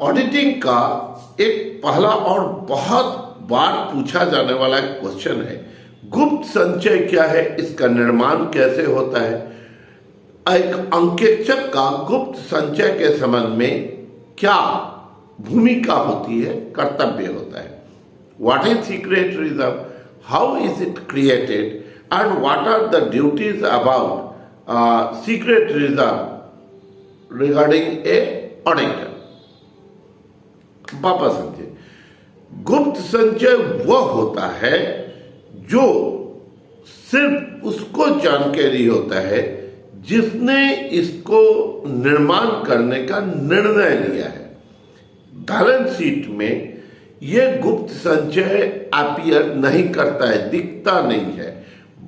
Auditing का एक पहला और बहुत बार पूछा जाने वाला एक क्वेश्चन है, गुप्त संचय क्या है, इसका निर्माण कैसे होता है। एक अंकेक्षक का गुप्त संचय के संबंध में क्या भूमिका होती है, कर्तव्य होता है। What is secret reserve, how is it created and what are the duties about secret reserve regarding a auditor. वापस समझे, गुप्त संचय वह होता है जो सिर्फ उसको जानकारी होता है जिसने इसको निर्माण करने का निर्णय लिया है। बैलेंस शीट में यह गुप्त संचय अपीयर नहीं करता है, दिखता नहीं है।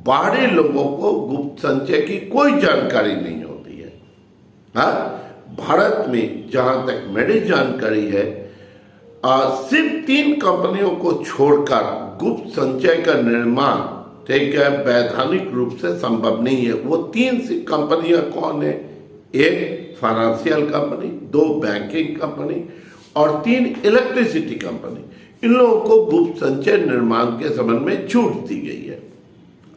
बाहरी लोगों को गुप्त संचय की कोई जानकारी नहीं होती है। हाँ, भारत में जहां तक मेरी जानकारी है, सिर्फ 3 कंपनियों को छोड़कर गुप्त संचय का निर्माण, ठीक है, वैधानिक रूप से संभव नहीं है। वो 3 कंपनियां कौन है? 1 फाइनेंशियल कंपनी, 2 बैंकिंग कंपनी और 3 इलेक्ट्रिसिटी कंपनी। इन लोगों को गुप्त संचय निर्माण के संबंध में छूट दी गई है।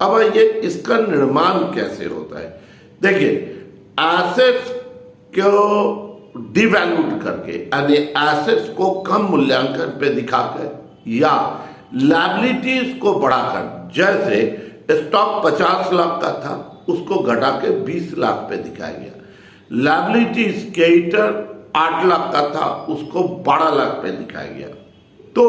अब ये इसका निर्माण कैसे होता है? देखिए, एसेट्स को डिवैल्यूड करके, यानी एसेट्स को कम मूल्यांकन पे दिखाकर या लायबिलिटीज को बढ़ाकर, जैसे स्टॉक 50 लाख का था उसको घटा के 20 लाख पे दिखाया गया। लायबिलिटीज क्रेडिटर 8 लाख का था उसको 12 लाख पे दिखाया गया। तो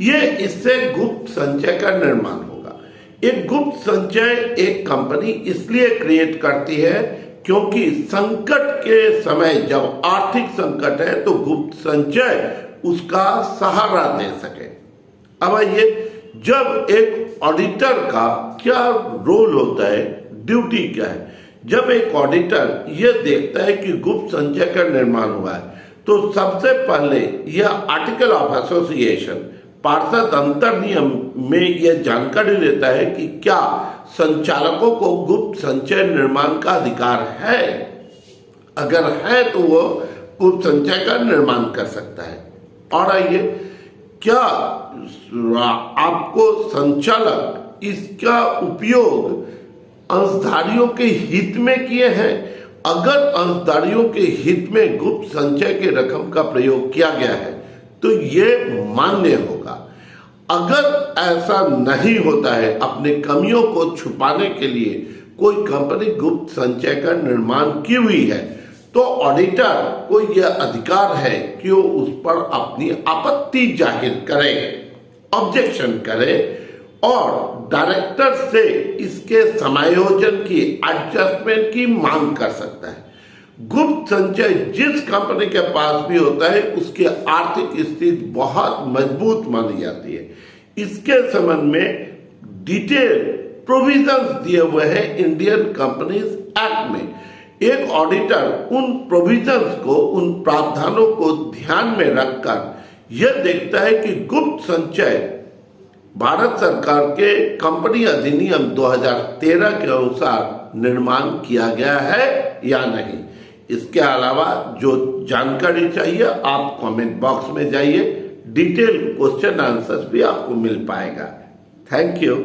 ये इससे गुप्त संचय का निर्माण होगा। एक गुप्त संचय एक कंपनी इसलिए क्रिएट करती है क्योंकि संकट के समय, जब आर्थिक संकट है, तो गुप्त संचय उसका सहारा दे सके। अब ये जब एक ऑडिटर का क्या रोल होता है, ड्यूटी क्या है? जब एक ऑडिटर ये देखता है कि गुप्त संचय का निर्माण हुआ है, तो सबसे पहले यह आर्टिकल ऑफ एसोसिएशन, पार्षद अंतर्नियम में यह जानकारी देता है कि क्या संचालकों को गुप्त संचय निर्माण का अधिकार है। अगर है तो वो गुप्त संचय का निर्माण कर सकता है। और आइए, क्या आपको संचालक इसका उपयोग अंशधारियों के हित में किए हैं? अगर अंशधारियों के हित में गुप्त संचय के रकम का प्रयोग किया गया है तो ये मान्य होगा। अगर ऐसा नहीं होता है, अपने कमियों को छुपाने के लिए कोई कंपनी गुप्त संचय का निर्माण की हुई है, तो ऑडिटर को यह अधिकार है कि वो उस पर अपनी आपत्ति जाहिर करे, ऑब्जेक्शन करे और डायरेक्टर से इसके समायोजन की, एडजस्टमेंट की मांग कर सकता है। गुप्त संचय जिस कंपनी के पास भी होता है उसकी आर्थिक स्थिति बहुत मजबूत मानी जाती है। इसके संबंध में डिटेल प्रोविजंस दिए हुए हैं इंडियन कंपनीज एक्ट में। एक ऑडिटर उन प्रोविजंस को, उन प्रावधानों को ध्यान में रखकर यह देखता है कि गुप्त संचय भारत सरकार के कंपनी अधिनियम 2013 के अनुसार निर्माण किया गया है या नहीं। इसके अलावा जो जानकारी चाहिए आप कमेंट बॉक्स में जाइए, डिटेल क्वेश्चन आंसर्स भी आपको मिल पाएगा। Thank you.